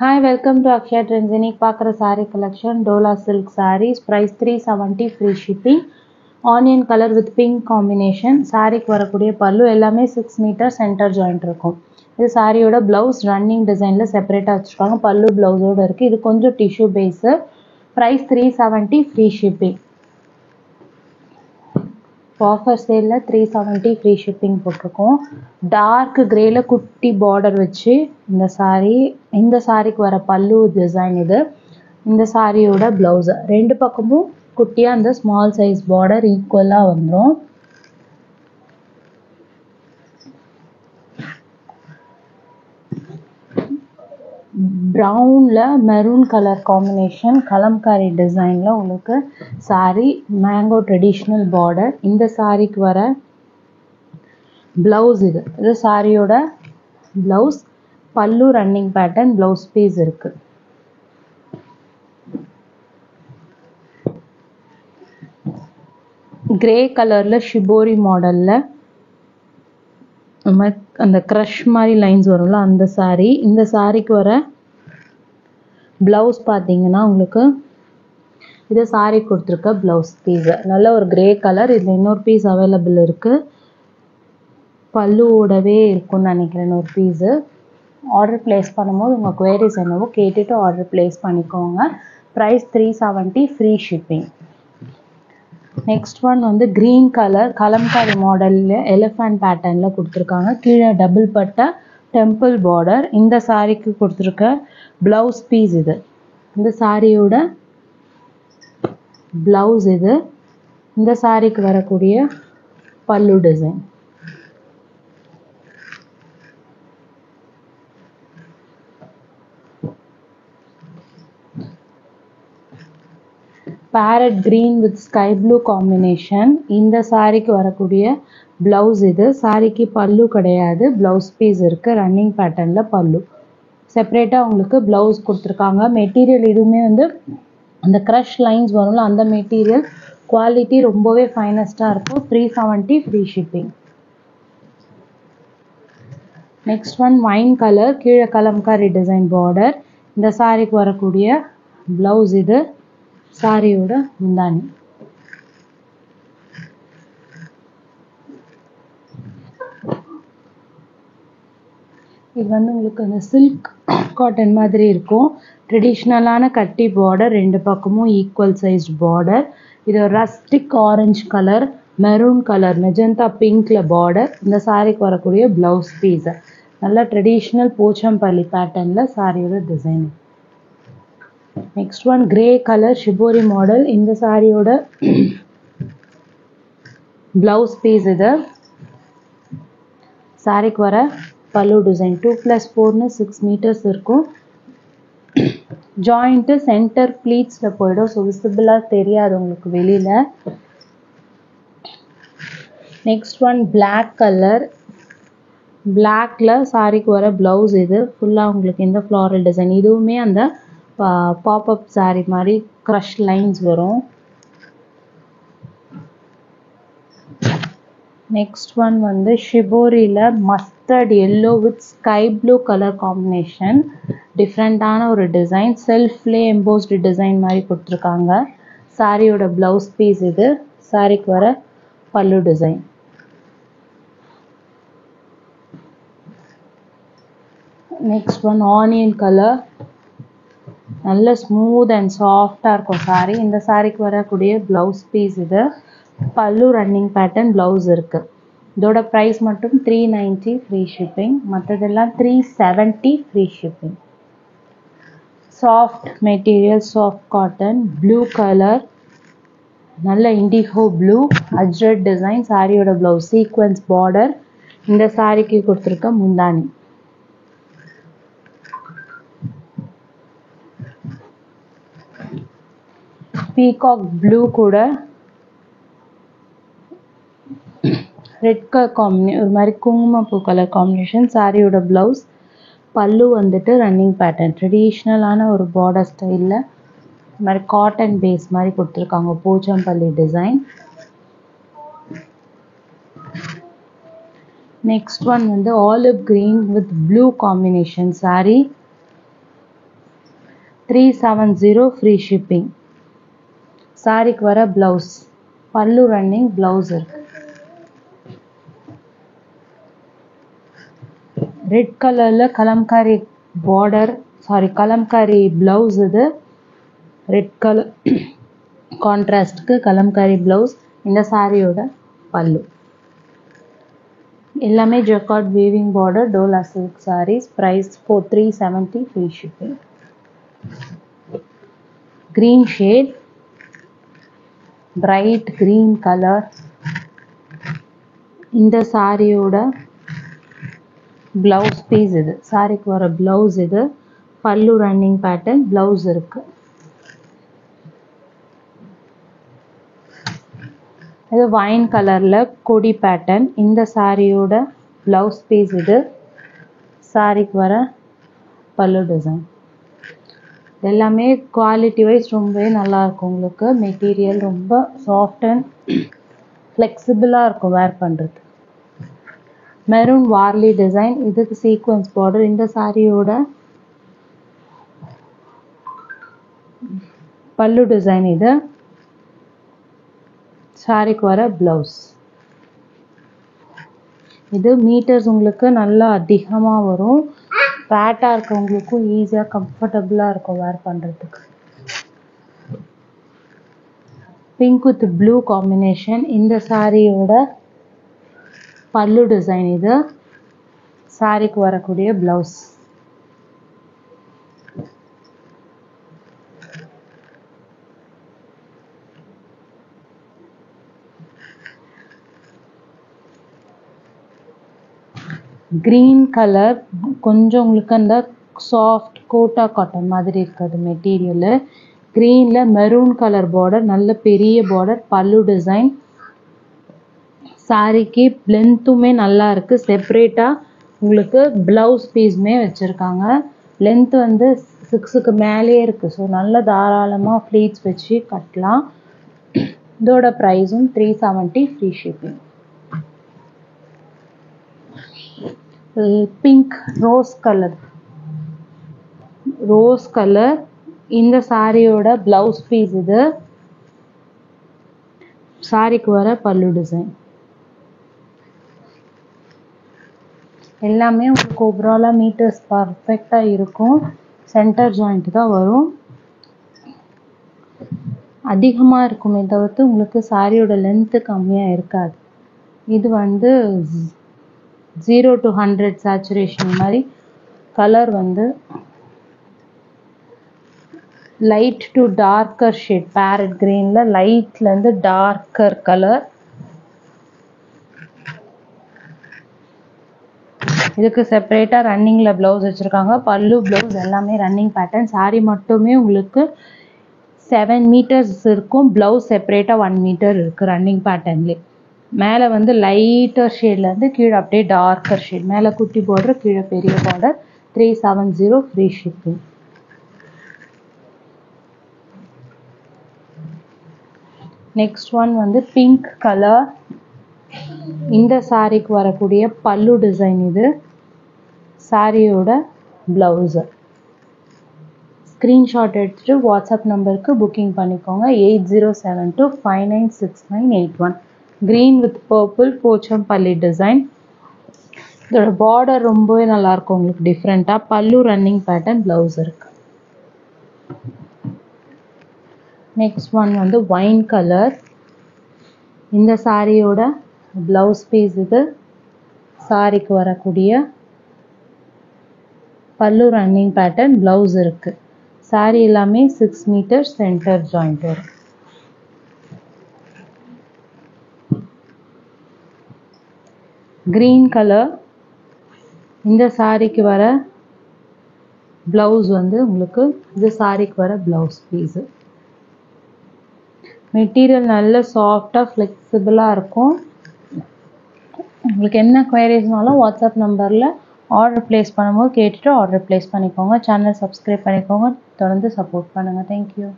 Hi, welcome to Akshaya Trends. இன்னைக்கு பார்க்குற saree collection Dola silk sarees. Price 370, free shipping. Onion color with pink combination. சாரிக்கு வரக்கூடிய பல்லு எல்லாமே 6 மீட்டர் சென்டர் ஜாயிண்ட் இருக்கும். இது சாரியோட பிளவுஸ் ரன்னிங் டிசைன்ல செப்பரேட்டாக வச்சுருக்காங்க. பல்லு பிளவுஸோட இருக்குது. இது கொஞ்சம் tissue base. Price 370, free shipping. Offer சேலில் 370 ஃப்ரீ ஷிப்பிங் போட்டிருக்கோம். டார்க் கிரேல குட்டி பார்டர் வச்சு இந்த சாரிக்கு வர பல்லு டிசைன் இது. இந்த சாரியோட ப்ளவுஸு ரெண்டு பக்கமும் குட்டியாக இந்த ஸ்மால் சைஸ் பார்டர் ஈக்குவலாக வந்துடும். ப்ரௌனில் மெரூன் கலர் காம்பினேஷன் கலம்காரி டிசைனில் உங்களுக்கு சாரீ மேங்கோ ட்ரெடிஷ்னல் பார்டர். இந்த சாரிக்கு வர ப்ளவுஸ் இது சாரியோட ப்ளவுஸ். பல்லு ரன்னிங் பேட்டர்ன், ப்ளவுஸ் பீஸ் இருக்குது. கிரே கலரில் ஷிபோரி மாடலில் அந்த க்ரஷ் மாதிரி லைன்ஸ் வரும்ல அந்த சாரீ. இந்த சாரிக்கு வர ப்ளவுஸ் பார்த்தீங்கன்னா உங்களுக்கு இது சாரீ கொடுத்துருக்க ப்ளவுஸ் பீஸு நல்ல ஒரு கிரே கலர். இதில் இன்னொரு பீஸ் அவைலபிள் இருக்குது. பல்லுவோடவே இருக்குன்னு நினைக்கிறேன் ஒரு பீஸு. ஆர்டர் ப்ளேஸ் பண்ணும்போது உங்கள் குவரிஸ் என்னவோ கேட்டுட்டு ஆர்டர் ப்ளேஸ் பண்ணிக்கோங்க. Price 370, free shipping. Next one வந்து க்ரீன் கலர் கலம்காரி மாடலில் எலிஃபண்ட் பேட்டர்னில் கொடுத்துருக்காங்க. கீழே டபுள் பட்டா டெம்பிள் பார்டர். இந்த சாரீக்கு கொடுத்துருக்க ப்ளவுஸ் பீஸ் இது. இந்த சாரியோட ப்ளவுஸ் இது. இந்த சாரிக்கு வரக்கூடிய பல்லு design. Farad green with sky blue combination. இந்த சாரிக்கு வரக்கூடிய ப்ளவுஸ் இது. சாரிக்கு பல்லு கிடையாது, ப்ளவுஸ் பீஸ் இருக்குது. ரன்னிங் பேட்டர்னில் பல்லு செப்பரேட்டாக உங்களுக்கு ப்ளவுஸ் கொடுத்துருக்காங்க. மெட்டீரியல் இதுவுமே வந்து அந்த க்ரஷ் லைன்ஸ் வரும்ல அந்த மெட்டீரியல். குவாலிட்டி ரொம்பவே ஃபைனஸ்ட்டாக இருக்கும். 370, free shipping. Next one wine colour, கீழே கலம்காரி டிசைன் பார்டர். இந்த சாரிக்கு வரக்கூடிய ப்ளவுஸ் இது. சாரியோட முந்தானி. இது வந்து உங்களுக்கு அந்த சில்க் காட்டன் மாதிரி இருக்கும். ட்ரெடிஷ்னலான கட்டி பார்டர், ரெண்டு பக்கமும் ஈக்குவல் சைஸ்ட் பார்டர். இது rustic orange colour, maroon colour, magenta பிங்க்ல பார்டர். இந்த சாரிக்கு வரக்கூடிய ப்ளவுஸ் பீஸ் நல்ல ட்ரெடிஷ்னல் போச்சம்பள்ளி பேட்டர்னில் சாரியோட design. Next one grey colour shibori model. இந்த சாரியோட ப்ளவுஸ் பீஸ் இது. சாரிக்கு வர பல்லு டிசைன் 2+4 6 மீட்டர்ஸ் இருக்கும். ஜாயிண்ட்டு சென்டர் ப்ளீட்ஸில் போயிடும். ஸோ விசிபிளாக தெரியாது உங்களுக்கு வெளியில். Next one black colour. பிளாக்ல சாரிக்கு வர ப்ளவுஸ் இது. ஃபுல்லாக உங்களுக்கு இந்த ஃப்ளாரல் டிசைன். இதுவுமே அந்த பாப்அப் சாரீ மாதிரி க்ரஷ் லைன்ஸ் வரும். நெக்ஸ்ட் ஒன் வந்து ஷிபோரியில் mustard yellow with sky blue colour combination. டிஃப்ரெண்ட்டான ஒரு டிசைன். செல்ஃப்லே எம்போஸ்டு டிசைன் மாதிரி கொடுத்துருக்காங்க. சாரியோட ப்ளவுஸ் பீஸ் இது. சாரிக்கு வர pallu design. Next one onion colour. நல்ல ஸ்மூத் அண்ட் சாஃப்டாக இருக்கும் சாரீ. இந்த சாரிக்கு வரக்கூடிய ப்ளவுஸ் பீஸ் இது. பல்லு ரன்னிங் பேட்டர்ன், ப்ளவுஸ் இருக்குது. இதோட ப்ரைஸ் மட்டும் 390, ஃப்ரீ ஷிப்பிங். மற்றதெல்லாம் 370, free shipping. Soft material, soft cotton, blue colour, நல்ல இண்டிகோ ப்ளூ, அஜ்ரட் டிசைன். சாரியோட ப்ளவுஸ் சீக்வன்ஸ் பார்டர். இந்த சாரிக்கு கொடுத்துருக்க முந்தானி. பீகாக் ப்ளூ கூட ரெட் கலர் ஒரு மாதிரி குங்குமப்பூ கலர் காம்பினேஷன். சாரியோட ப்ளவுஸ். பல்லு வந்துட்டு ரன்னிங் பேட்டர்ன், ட்ரெடிஷ்னலான ஒரு பார்டர் ஸ்டைலில் இந்த மாதிரி காட்டன் பேஸ் மாதிரி கொடுத்துருக்காங்க. போச்சம்பள்ளி டிசைன். நெக்ஸ்ட் ஒன் வந்து olive green with blue combination sari. 370 free shipping. சாரிக்கு வர ப்ளவுஸ், பல்லு ரன்னிங் ப்ளவுஸ் இருக்கு. ரெட் கலர்ல கலம்காரி பார்டர், கலம்காரி ப்ளவுஸ். இது ரெட் கலர் கான்ட்ராஸ்ட்க்கு கலம்காரி ப்ளவுஸ். இந்த சாரியோட பல்லு. எல்லாமே jacquard weaving border Dola silk sarees. price for 370 free shipping. green shade, bright green color. இந்த சாரியோட blouse piece இது. சாரிக்கு வர blouse இது. பல்லு ரன்னிங் பேட்டர்ன், blouse இருக்கு. இது வைன் கலர்ல கொடி பேட்டர்ன். இந்த சாரியோட பிளவுஸ் பீஸ் இது. சாரிக்கு வர பல்லு டிசைன். எல்லாமே குவாலிட்டி வைஸ் ரொம்பவே நல்லா இருக்கும். உங்களுக்கு மெட்டீரியல் ரொம்ப சாஃப்ட் அண்ட் ஃப்ளெக்சிபிளாக இருக்கும் வேர் பண்ணுறது. Maroon Warli design. இதுக்கு சீக்வன்ஸ் பார்டர். இந்த சாரியோட பல்லு டிசைன் இது. சாரிக்கு வர ப்ளவுஸ். இது மீட்டர்ஸ் உங்களுக்கு நல்லா அதிகமாக வரும். ஃபேட்டாக இருக்கவங்களுக்கும் ஈஸியாக கம்ஃபர்டபுளாக இருக்கும் வேர் பண்ணுறதுக்கு. Pink with blue combination. இந்த சாரியோட பல்லு டிசைன் இது. சாரிக்கு வரக்கூடிய ப்ளவுஸ். கிரீன் கலர், கொஞ்சம் உங்களுக்கு அந்த சாஃப்ட் கோட்டா காட்டன் மாதிரி இருக்காது மெட்டீரியலு. க்ரீனில் மெரூன் கலர் பார்டர், நல்ல பெரிய பார்டர். பல்லு டிசைன். சாரிக்கு லென்த்துமே நல்லா இருக்குது. செப்ரேட்டாக உங்களுக்கு ப்ளவுஸ் பீஸுமே வச்சுருக்காங்க. லென்த் வந்து 6க்கு மேலேயே இருக்குது. ஸோ நல்ல தாராளமாக ஃப்ளீட்ஸ் வச்சு கட்டலாம். இதோட ப்ரைஸும் 370 free shipping. Pink rose colour. இந்த சாரியோட பிளவுஸ் பீஸ் இது. சாரிக்கு வர பல்லு டிசைன். எல்லாமே உங்களுக்கு ஓவராலாக மீட்டர்ஸ் பர்ஃபெக்டாக இருக்கும். சென்டர் ஜாயிண்ட் தான் வரும். அதிகமாக இருக்குமே தவிர்த்து உங்களுக்கு சாரியோட லென்த்து கம்மியாக இருக்காது. இது வந்து 0 to 100 சேச்சுரேஷன் மாதிரி. கலர் வந்து light to darker shade. Parrot கிரீனில் லைட்லேருந்து டார்க்கர் கலர். இதுக்கு செப்பரேட்டாக ரன்னிங்கில் ப்ளவுஸ் வச்சுருக்காங்க. பல்லு ப்ளவுஸ் எல்லாமே ரன்னிங் பேட்டர்ன். சாரி மட்டுமே உங்களுக்கு 7 மீட்டர்ஸ் இருக்கும். ப்ளவுஸ் செப்பரேட்டாக 1 மீட்டர் இருக்குது ரன்னிங் பேட்டர்ன்லேயே. மேலே வந்து லைட்டர் ஷேட்லேருந்து கீழே அப்படியே டார்க்கர் ஷேட். மேலே குட்டி பார்டர், கீழே பெரிய border. 370 free shipping. Next one வந்து பிங்க் கலர். இந்த சாரிக்கு வரக்கூடிய பல்லு டிசைன் இது. சாரியோட ப்ளவுஸு. ஸ்க்ரீன்ஷாட் எடுத்துகிட்டு வாட்ஸ்அப் நம்பருக்கு புக்கிங் பண்ணிக்கோங்க. 8072596981. Green with purple Pochampalli design. இதோட பார்டர் ரொம்பவே நல்லாயிருக்கும் உங்களுக்கு டிஃப்ரெண்ட்டாக. பல்லு ரன்னிங் பேட்டர்ன், ப்ளவுஸ் இருக்குது. நெக்ஸ்ட் ஒன் வந்து வைன் கலர். இந்த சாரியோட ப்ளவுஸ் பீஸ் இது. சாரிக்கு வரக்கூடிய பல்லு ரன்னிங் பேட்டர்ன், ப்ளவுஸ் இருக்குது. சாரி எல்லாமே 6 மீட்டர் சென்டர் ஜாயிண்ட் வரும். Green colour. இந்த சாரிக்கு வர ப்ளவுஸ் வந்து உங்களுக்கு இது சாரிக்கு வர ப்ளவுஸ் பீஸு. மெட்டீரியல் நல்ல சாஃப்டாக ஃப்ளெக்சிபிளாக இருக்கும். உங்களுக்கு என்ன குவரிஸ்னாலும் வாட்ஸ்அப் நம்பரில் ஆர்டர் ப்ளேஸ் பண்ணும்போது கேட்டுட்டு ஆர்டர் ப்ளேஸ் பண்ணிக்கோங்க. சேனல் சப்ஸ்கிரைப் பண்ணிக்கோங்க. தொடர்ந்து சப்போர்ட் பண்ணுங்கள். தேங்க்யூ.